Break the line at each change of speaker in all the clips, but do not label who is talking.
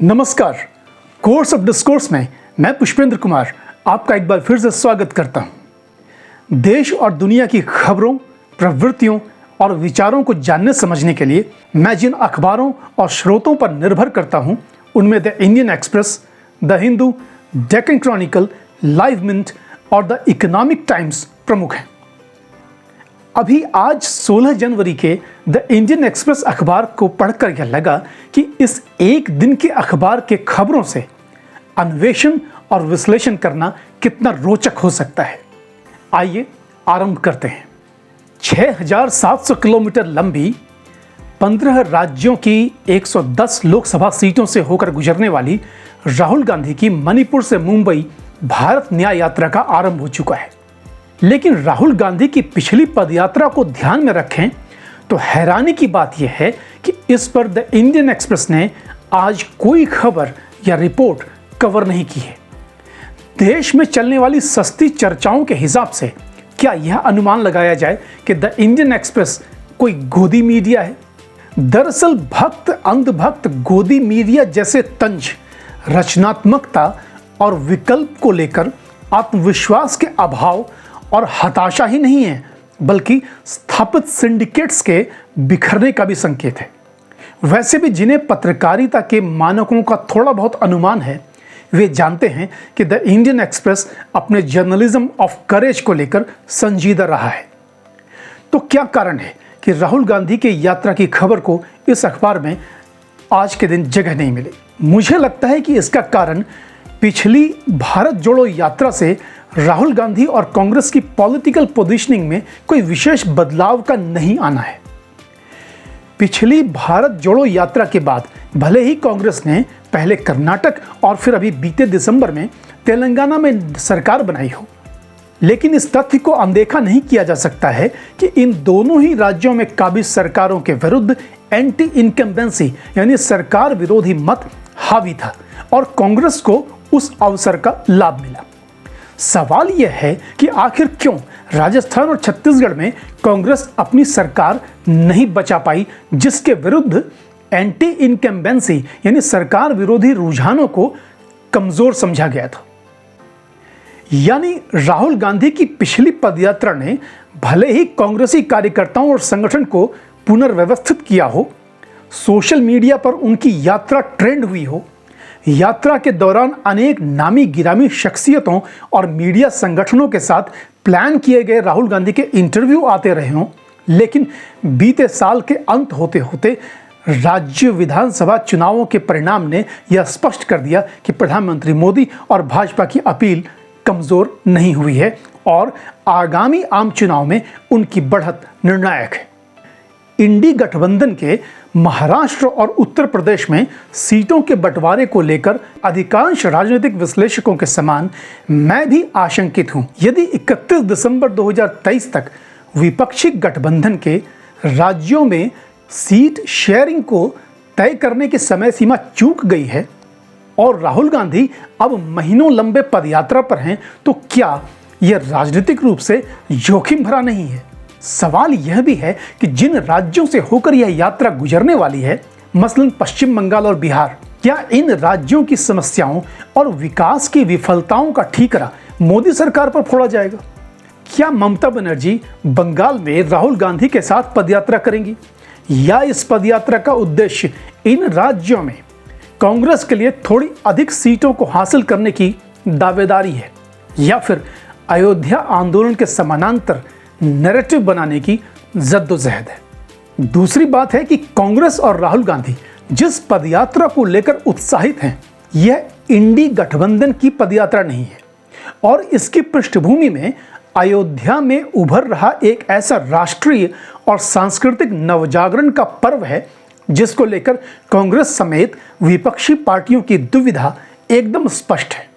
नमस्कार। Course of discourse में मैं पुष्पेंद्र कुमार आपका एक बार फिर से स्वागत करता हूं। देश और दुनिया की खबरों, प्रवृत्तियों और विचारों को जानने समझने के लिए मैं जिन अखबारों और स्रोतों पर निर्भर करता हूं, उनमें the Indian Express, the Hindu, Deccan Chronicle, Live Mint और द इकोनॉमिक टाइम्स प्रमुख हैं। अभी आज 16 जनवरी के द इंडियन एक्सप्रेस अखबार को पढ़कर यह लगा कि इस एक दिन के अखबार के खबरों से अन्वेषण और विश्लेषण करना कितना रोचक हो सकता है। आइए आरंभ करते हैं। 6,700 किलोमीटर लंबी 15 राज्यों की 110 लोकसभा सीटों से होकर गुजरने वाली राहुल गांधी की मणिपुर से मुंबई भारत न्याय यात्रा का आरंभ हो चुका है। लेकिन राहुल गांधी की पिछली पदयात्रा को ध्यान में रखें तो हैरानी की बात यह है कि इस पर द इंडियन एक्सप्रेस ने आज कोई खबर या रिपोर्ट कवर नहीं की है। देश में चलने वाली सस्ती चर्चाओं के हिसाब से क्या यह अनुमान लगाया जाए कि द इंडियन एक्सप्रेस कोई गोदी मीडिया है? दरअसल भक्त अंधभक्त गोदी मीडिया जैसे तंज रचनात्मकता और विकल्प को लेकर आत्मविश्वास के अभाव और हताशा ही नहीं है, बल्कि स्थापित सिंडिकेट्स के बिखरने का भी संकेत है। वैसे भी जिन्हें पत्रकारिता के मानकों का थोड़ा बहुत अनुमान है, वे जानते हैं कि द इंडियन एक्सप्रेस अपने जर्नलिज्म ऑफ करेज को लेकर संजीदा रहा है। तो क्या कारण है कि राहुल गांधी के यात्रा की खबर को इस अखबार में आज के दिन जगह नहीं मिली? मुझे लगता है कि इसका कारण पिछली भारत जोड़ो यात्रा से राहुल गांधी और कांग्रेस की पॉलिटिकल पोजीशनिंग में कोई विशेष बदलाव का नहीं आना है। पिछली भारत जोड़ो यात्रा के बाद भले ही कांग्रेस ने पहले कर्नाटक और फिर अभी बीते दिसंबर में तेलंगाना में सरकार बनाई हो, लेकिन इस तथ्य को अनदेखा नहीं किया जा सकता है कि इन दोनों ही राज्यों में काबिज सरकारों के विरुद्ध एंटी इनकम्बेंसी यानी सरकार विरोधी मत हावी था और कांग्रेस को उस अवसर का लाभ मिला। सवाल यह है कि आखिर क्यों राजस्थान और छत्तीसगढ़ में कांग्रेस अपनी सरकार नहीं बचा पाई, जिसके विरुद्ध एंटी इनकम्बेंसी यानी सरकार विरोधी रुझानों को कमजोर समझा गया था। यानी राहुल गांधी की पिछली पदयात्रा ने भले ही कांग्रेसी कार्यकर्ताओं और संगठन को पुनर्व्यवस्थित किया हो, सोशल मीडिया पर उनकी यात्रा ट्रेंड हुई हो, यात्रा के दौरान अनेक नामी गिरामी शख्सियतों और मीडिया संगठनों के साथ प्लान किए गए राहुल गांधी के इंटरव्यू आते रहे हों, लेकिन बीते साल के अंत होते होते राज्य विधानसभा चुनावों के परिणाम ने यह स्पष्ट कर दिया कि प्रधानमंत्री मोदी और भाजपा की अपील कमजोर नहीं हुई है और आगामी आम चुनाव में उनकी बढ़त निर्णायक है। इंडी गठबंधन के महाराष्ट्र और उत्तर प्रदेश में सीटों के बंटवारे को लेकर अधिकांश राजनीतिक विश्लेषकों के समान मैं भी आशंकित हूं। यदि 31 दिसंबर 2023 तक विपक्षी गठबंधन के राज्यों में सीट शेयरिंग को तय करने की समय सीमा चूक गई है और राहुल गांधी अब महीनों लंबे पदयात्रा पर हैं, तो क्या यह राजनीतिक रूप से जोखिम भरा नहीं है? सवाल यह भी है कि जिन राज्यों से होकर यह यात्रा गुजरने वाली है, मसलन पश्चिम बंगाल और बिहार, क्या इन राज्यों की समस्याओं और विकास की विफलताओं का ठीकरा मोदी सरकार पर फोड़ा जाएगा? क्या ममता बनर्जी बंगाल में राहुल गांधी के साथ पदयात्रा करेंगी, या इस पदयात्रा का उद्देश्य इन राज्यों में कांग्रेस के लिए थोड़ी अधिक सीटों को हासिल करने की दावेदारी है, या फिर अयोध्या आंदोलन के समानांतर नैरेटिव बनाने की जद्दोजहद है? दूसरी बात है कि कांग्रेस और राहुल गांधी जिस पदयात्रा को लेकर उत्साहित हैं, यह इंडी गठबंधन की पदयात्रा नहीं है और इसकी पृष्ठभूमि में अयोध्या में उभर रहा एक ऐसा राष्ट्रीय और सांस्कृतिक नवजागरण का पर्व है जिसको लेकर कांग्रेस समेत विपक्षी पार्टियों की दुविधा एकदम स्पष्ट है।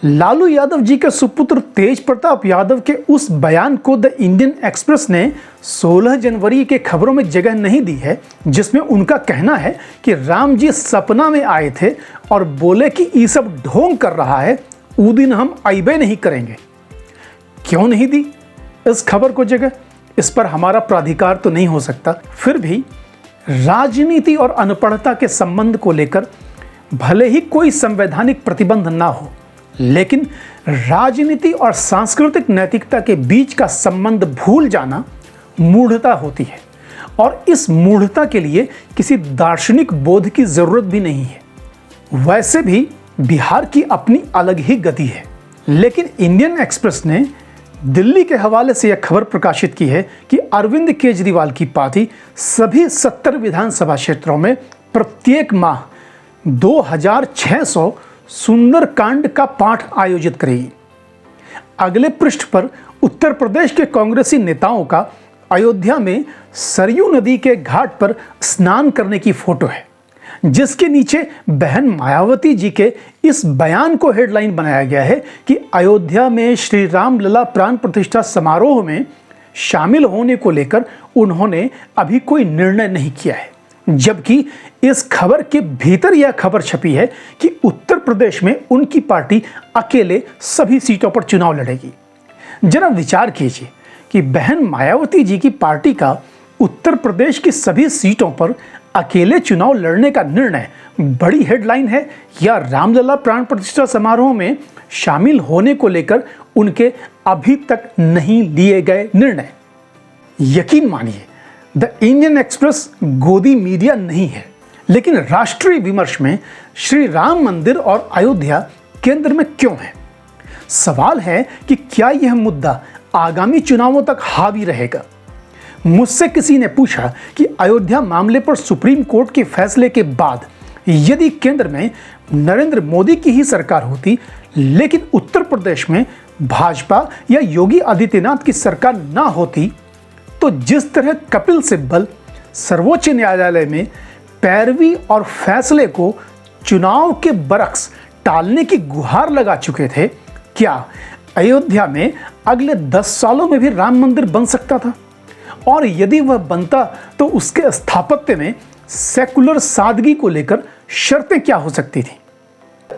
लालू यादव जी के सुपुत्र तेज प्रताप यादव के उस बयान को द इंडियन एक्सप्रेस ने 16 जनवरी के खबरों में जगह नहीं दी है, जिसमें उनका कहना है कि राम जी सपना में आए थे और बोले कि ये सब ढोंग कर रहा है, उस दिन हम आइबे नहीं करेंगे। क्यों नहीं दी इस खबर को जगह? इस पर हमारा प्राधिकार तो नहीं हो सकता। फिर भी राजनीति और अनपढ़ता के संबंध को लेकर भले ही कोई संवैधानिक प्रतिबंध ना हो, लेकिन राजनीति और सांस्कृतिक नैतिकता के बीच का संबंध भूल जाना मूढ़ता होती है, और इस मूढ़ता के लिए किसी दार्शनिक बोध की जरूरत भी नहीं है। वैसे भी बिहार की अपनी अलग ही गति है, लेकिन इंडियन एक्सप्रेस ने दिल्ली के हवाले से यह खबर प्रकाशित की है कि अरविंद केजरीवाल की पार्टी सभी 70 विधानसभा क्षेत्रों में प्रत्येक माह 2600 सुंदरकांड का पाठ आयोजित करेगी। अगले पृष्ठ पर उत्तर प्रदेश के कांग्रेसी नेताओं का अयोध्या में सरयू नदी के घाट पर स्नान करने की फोटो है, जिसके नीचे बहन मायावती जी के इस बयान को हेडलाइन बनाया गया है कि अयोध्या में श्री राम लला प्राण प्रतिष्ठा समारोह में शामिल होने को लेकर उन्होंने अभी कोई निर्णय नहीं किया है। जबकि इस खबर के भीतर यह खबर छपी है कि उत्तर प्रदेश में उनकी पार्टी अकेले सभी सीटों पर चुनाव लड़ेगी। जरा विचार कीजिए कि बहन मायावती जी की पार्टी का उत्तर प्रदेश की सभी सीटों पर अकेले चुनाव लड़ने का निर्णय बड़ी हेडलाइन है, या रामलला प्राण प्रतिष्ठा समारोह में शामिल होने को लेकर उनके अभी तक नहीं लिए गए निर्णय। यकीन मानिए, द इंडियन एक्सप्रेस गोदी मीडिया नहीं है, लेकिन राष्ट्रीय विमर्श में श्री राम मंदिर और अयोध्या केंद्र में क्यों है। सवाल है कि क्या यह मुद्दा आगामी चुनावों तक हावी रहेगा। मुझसे किसी ने पूछा कि अयोध्या मामले पर सुप्रीम कोर्ट के फैसले के बाद यदि केंद्र में नरेंद्र मोदी की ही सरकार होती, लेकिन उत्तर प्रदेश में भाजपा या योगी आदित्यनाथ की सरकार ना होती, तो जिस तरह कपिल सिब्बल सर्वोच्च न्यायालय में पैरवी और फैसले को चुनाव के बरक्स टालने की गुहार लगा चुके थे, क्या अयोध्या में अगले 10 सालों में भी राम मंदिर बन सकता था? और यदि वह बनता तो उसके स्थापत्य में सेकुलर सादगी को लेकर शर्तें क्या हो सकती थी।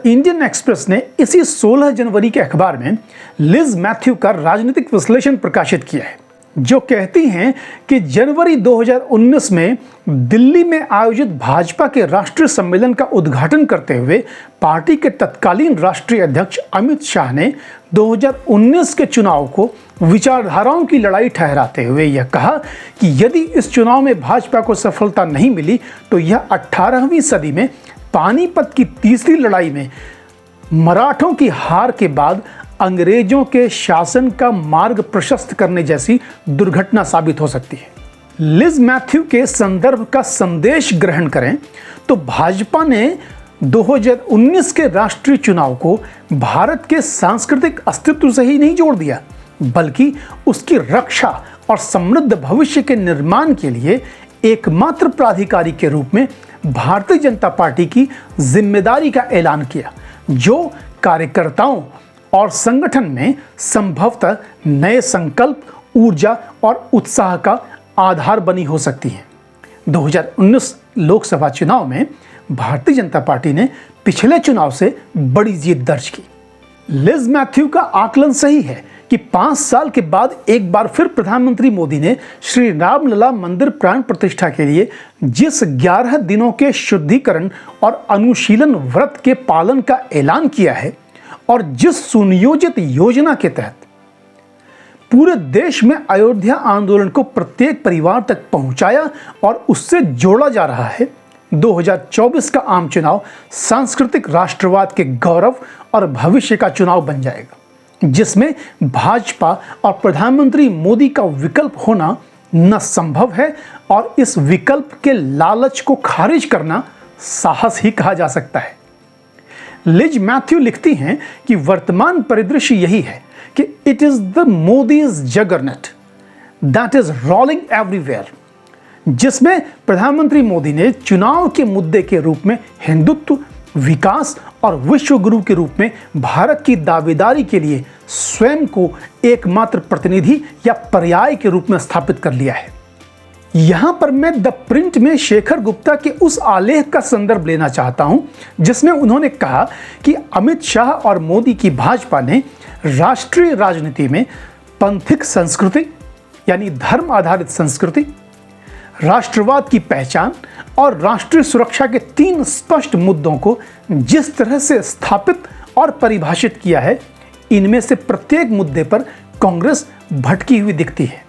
इंडियन एक्सप्रेस ने इसी 16 जनवरी के अखबार में लिज मैथ्यू का राजनीतिक विश्लेषण प्रकाशित किया है, जो कहती हैं कि जनवरी 2019 में दिल्ली में आयोजित भाजपा के राष्ट्रीय सम्मेलन का उद्घाटन करते हुए पार्टी के तत्कालीन राष्ट्रीय अध्यक्ष अमित शाह ने 2019 के चुनाव को विचारधाराओं की लड़ाई ठहराते हुए यह कहा कि यदि इस चुनाव में भाजपा को सफलता नहीं मिली तो यह 18वीं सदी में पानीपत की तीसरी लड़ाई में मराठों की हार के बाद अंग्रेजों के शासन का मार्ग प्रशस्त करने जैसी दुर्घटना साबित हो सकती है। लिज मैथ्यू के संदर्भ का संदेश ग्रहण करें तो भाजपा ने 2019 के राष्ट्रीय चुनाव को भारत के सांस्कृतिक अस्तित्व से ही नहीं जोड़ दिया, बल्कि उसकी रक्षा और समृद्ध भविष्य के निर्माण के लिए एकमात्र प्राधिकारी के रूप में भारतीय जनता पार्टी की जिम्मेदारी का ऐलान किया, जो कार्यकर्ताओं और संगठन में संभवतः नए संकल्प, ऊर्जा और उत्साह का आधार बनी हो सकती है। 2019 लोकसभा चुनाव में भारतीय जनता पार्टी ने पिछले चुनाव से बड़ी जीत दर्ज की। लिज मैथ्यू का आकलन सही है कि 5 साल के बाद एक बार फिर प्रधानमंत्री मोदी ने श्री रामलला मंदिर प्राण प्रतिष्ठा के लिए जिस 11 दिनों के शुद्धिकरण और अनुशीलन व्रत के पालन का ऐलान किया है और जिस सुनियोजित योजना के तहत पूरे देश में अयोध्या आंदोलन को प्रत्येक परिवार तक पहुंचाया और उससे जोड़ा जा रहा है, 2024 का आम चुनाव सांस्कृतिक राष्ट्रवाद के गौरव और भविष्य का चुनाव बन जाएगा, जिसमें भाजपा और प्रधानमंत्री मोदी का विकल्प होना न संभव है और इस विकल्प के लालच को खारिज करना साहस ही कहा जा सकता है। लिज मैथ्यू लिखती हैं कि वर्तमान परिदृश्य यही है कि it is the Modi's juggernaut that is rolling everywhere, जिसमें प्रधानमंत्री मोदी ने चुनाव के मुद्दे के रूप में हिंदुत्व, विकास और विश्व गुरु के रूप में भारत की दावेदारी के लिए स्वयं को एकमात्र प्रतिनिधि या पर्याय के रूप में स्थापित कर लिया है। यहां पर मैं द प्रिंट में शेखर गुप्ता के उस आलेख का संदर्भ लेना चाहता हूं, जिसमें उन्होंने कहा कि अमित शाह और मोदी की भाजपा ने राष्ट्रीय राजनीति में पंथिक संस्कृति यानी धर्म आधारित संस्कृति, राष्ट्रवाद की पहचान और राष्ट्रीय सुरक्षा के 3 स्पष्ट मुद्दों को जिस तरह से स्थापित और परिभाषित किया है, इनमें से प्रत्येक मुद्दे पर कांग्रेस भटकी हुई दिखती है।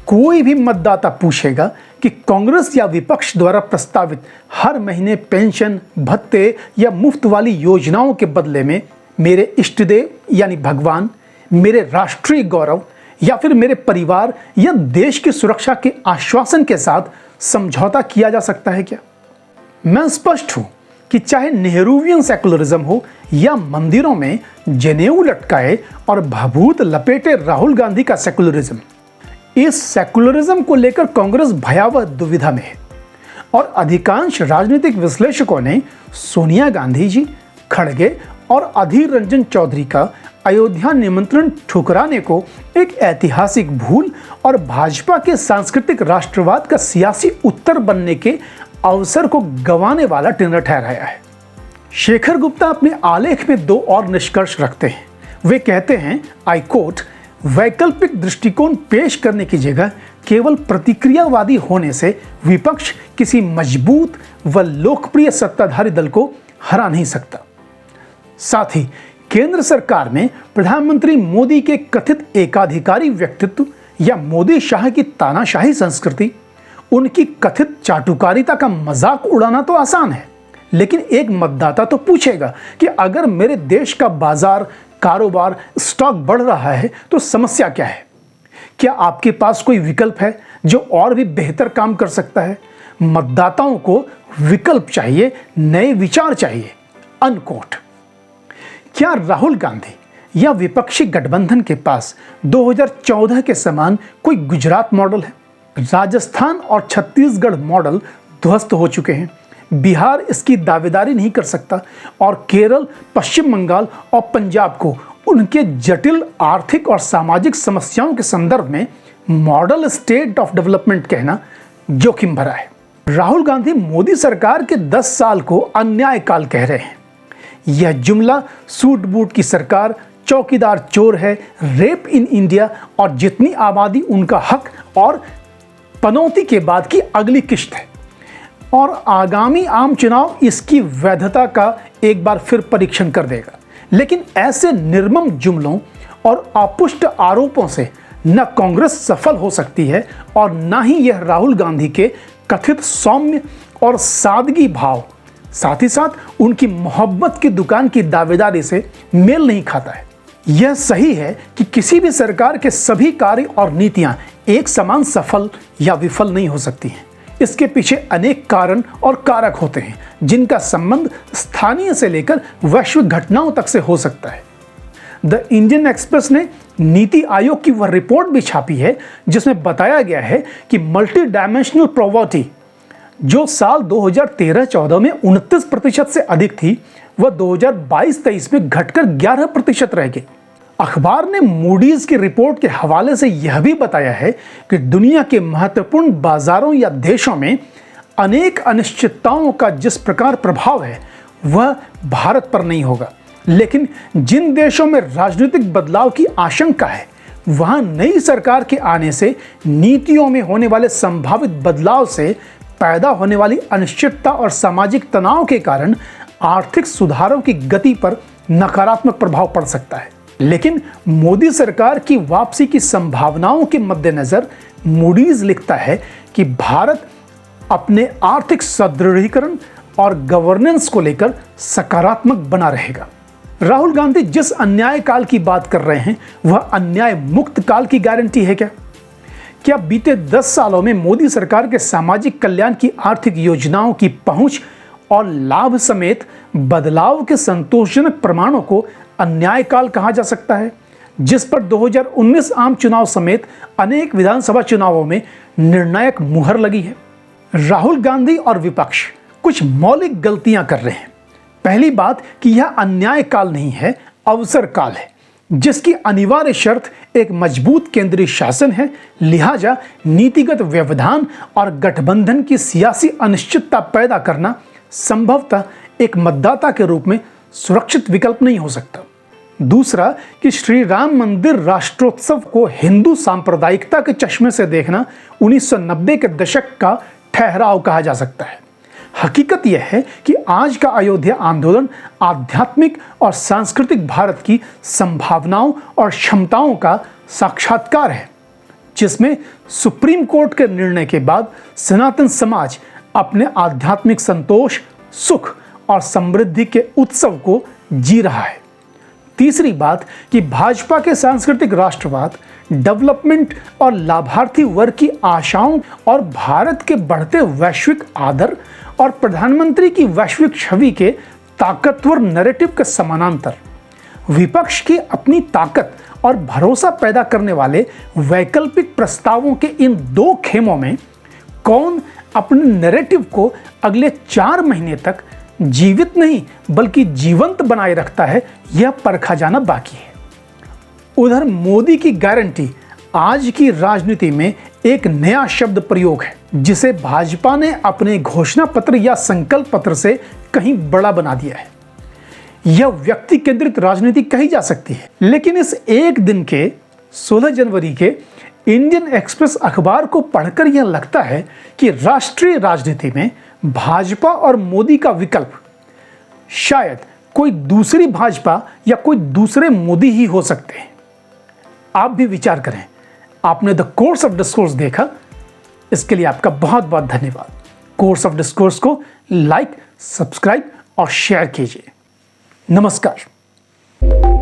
कोई भी मतदाता पूछेगा कि कांग्रेस या विपक्ष द्वारा प्रस्तावित हर महीने पेंशन, भत्ते या मुफ्त वाली योजनाओं के बदले में मेरे इष्टदेव यानी भगवान, मेरे राष्ट्रीय गौरव या फिर मेरे परिवार या देश की सुरक्षा के आश्वासन के साथ समझौता किया जा सकता है क्या? मैं स्पष्ट हूं कि चाहे नेहरूवियन सेकुलरिज्म हो या मंदिरों में जनेऊ लटकाए और भभूत लपेटे राहुल गांधी का सेकुलरिज्म, इस सेकुलरिज्म को लेकर कांग्रेस भयावह दुविधा में है और अधिकांश राजनीतिक विश्लेषकों ने सोनिया गांधी जी, खड़गे और अधीर रंजन चौधरी का अयोध्या निमंत्रण ठुकराने को एक ऐतिहासिक भूल और भाजपा के सांस्कृतिक राष्ट्रवाद का सियासी उत्तर बनने के अवसर को गंवाने वाला टिनर ठहराया है। शेखर गुप्ता अपने आलेख में 2 और निष्कर्ष रखते हैं। वे कहते हैं, आई कोट, वैकल्पिक दृष्टिकोण पेश करने की जगह केवल प्रतिक्रियावादी होने से विपक्ष किसी मजबूत व लोकप्रिय सत्ताधारी दल को हरा नहीं सकता। साथ ही केंद्र सरकार में प्रधानमंत्री मोदी के कथित एकाधिकारी व्यक्तित्व या मोदी शाह की तानाशाही संस्कृति, उनकी कथित चाटुकारिता का मजाक उड़ाना तो आसान है, लेकिन एक मतदाता तो पूछेगा कि अगर मेरे देश का बाजार, कारोबार, स्टॉक बढ़ रहा है तो समस्या क्या है? क्या आपके पास कोई विकल्प है जो और भी बेहतर काम कर सकता है? मतदाताओं को विकल्प चाहिए, नए विचार चाहिए। अनकोट। क्या राहुल गांधी या विपक्षी गठबंधन के पास 2014 के समान कोई गुजरात मॉडल है? राजस्थान और छत्तीसगढ़ मॉडल ध्वस्त हो चुके हैं, बिहार इसकी दावेदारी नहीं कर सकता और केरल, पश्चिम बंगाल और पंजाब को उनके जटिल आर्थिक और सामाजिक समस्याओं के संदर्भ में मॉडल स्टेट ऑफ डेवलपमेंट कहना जोखिम भरा है। राहुल गांधी मोदी सरकार के 10 साल को अन्याय काल कह रहे हैं। यह जुमला सूट बूट की सरकार, चौकीदार चोर है, रेप इन इंडिया और जितनी आबादी उनका हक और पनौती के बाद की अगली किश्त है और आगामी आम चुनाव इसकी वैधता का एक बार फिर परीक्षण कर देगा। लेकिन ऐसे निर्मम जुमलों और अपुष्ट आरोपों से न कांग्रेस सफल हो सकती है और न ही यह राहुल गांधी के कथित सौम्य और सादगी भाव, साथ ही साथ उनकी मोहब्बत की दुकान की दावेदारी से मेल नहीं खाता है। यह सही है कि किसी भी सरकार के सभी कार्य और नीतियां एक समान सफल या विफल नहीं हो सकती हैं। इसके पीछे अनेक कारण और कारक होते हैं जिनका संबंध स्थानीय से लेकर वैश्विक घटनाओं तक से हो सकता है। द इंडियन एक्सप्रेस ने नीति आयोग की वह रिपोर्ट भी छापी है जिसमें बताया गया है कि मल्टी डायमेंशनल पॉवर्टी, जो साल 2013-14 में 29% से अधिक थी, वह 2022-23 में घटकर 11% रह गई। अखबार ने मूडीज की रिपोर्ट के हवाले से यह भी बताया है कि दुनिया के महत्वपूर्ण बाजारों या देशों में अनेक अनिश्चितताओं का जिस प्रकार प्रभाव है वह भारत पर नहीं होगा, लेकिन जिन देशों में राजनीतिक बदलाव की आशंका है वहां नई सरकार के आने से नीतियों में होने वाले संभावित बदलाव से पैदा होने वाली अनिश्चितता और सामाजिक तनाव के कारण आर्थिक सुधारों की गति पर नकारात्मक प्रभाव पड़ सकता है। लेकिन मोदी सरकार की वापसी की संभावनाओं के मद्देनजर मूडीज लिखता है कि भारत अपने आर्थिक सुदृढ़ीकरण और गवर्नेंस को लेकर सकारात्मक बना रहेगा। राहुल गांधी जिस अन्याय काल की बात कर रहे हैं वह अन्याय मुक्त काल की गारंटी है क्या? क्या बीते 10 सालों में मोदी सरकार के सामाजिक कल्याण की आर्थिक योजनाओं की पहुंच और लाभ समेत बदलाव के संतोषजनक प्रमाणों को अन्याय काल कहा जा सकता है, जिस पर 2019 आम चुनाव समेत अनेक विधानसभा चुनावों में निर्णायक मुहर लगी है? राहुल गांधी और विपक्ष कुछ मौलिक गलतियां कर रहे हैं। पहली बात कि यह अन्याय काल नहीं है, अवसर काल है, जिसकी अनिवार्य शर्त एक मजबूत केंद्रीय शासन है। लिहाजा नीतिगत व्यवधान और गठबंधन की सियासी अनिश्चितता पैदा करना संभवतः एक मतदाता के रूप में सुरक्षित विकल्प नहीं हो सकता। दूसरा कि श्री राम मंदिर राष्ट्रोत्सव को हिंदू सांप्रदायिकता के चश्मे से देखना 1990 के दशक का ठहराव कहा जा सकता है। हकीकत यह है कि आज का अयोध्या आंदोलन आध्यात्मिक और सांस्कृतिक भारत की संभावनाओं और क्षमताओं का साक्षात्कार है, जिसमें सुप्रीम कोर्ट के निर्णय के बाद सनातन समाज अपने आध्यात्मिक संतोष, सुख और समृद्धि के उत्सव को जी रहा है। तीसरी बात कि भाजपा के सांस्कृतिक राष्ट्रवाद, डेवलपमेंट और लाभार्थी वर्ग की आशाओं और भारत के बढ़ते वैश्विक आदर और प्रधानमंत्री की वैश्विक छवि के ताकतवर नैरेटिव के समानांतर विपक्ष की अपनी ताकत और भरोसा पैदा करने वाले वैकल्पिक प्रस्तावों के इन दो खेमों में कौन अपने नैरेटिव को अगले 4 महीने तक जीवित नहीं बल्कि जीवंत बनाए रखता है, यह परखा जाना बाकी है। उधर मोदी की गारंटी आज की राजनीति में एक नया शब्द प्रयोग है, जिसे भाजपा ने अपने घोषणा पत्र या संकल्प पत्र से कहीं बड़ा बना दिया है। यह व्यक्ति केंद्रित राजनीति कही जा सकती है, लेकिन इस एक दिन के 16 जनवरी के इंडियन एक्सप्रेस अखबार को पढ़कर यह लगता है कि राष्ट्रीय राजनीति में भाजपा और मोदी का विकल्प शायद कोई दूसरी भाजपा या कोई दूसरे मोदी ही हो सकते हैं। आप भी विचार करें। आपने द कोर्स ऑफ डिस्कोर्स देखा, इसके लिए आपका बहुत बहुत धन्यवाद। कोर्स ऑफ डिस्कोर्स को लाइक, सब्सक्राइब और शेयर कीजिए। नमस्कार।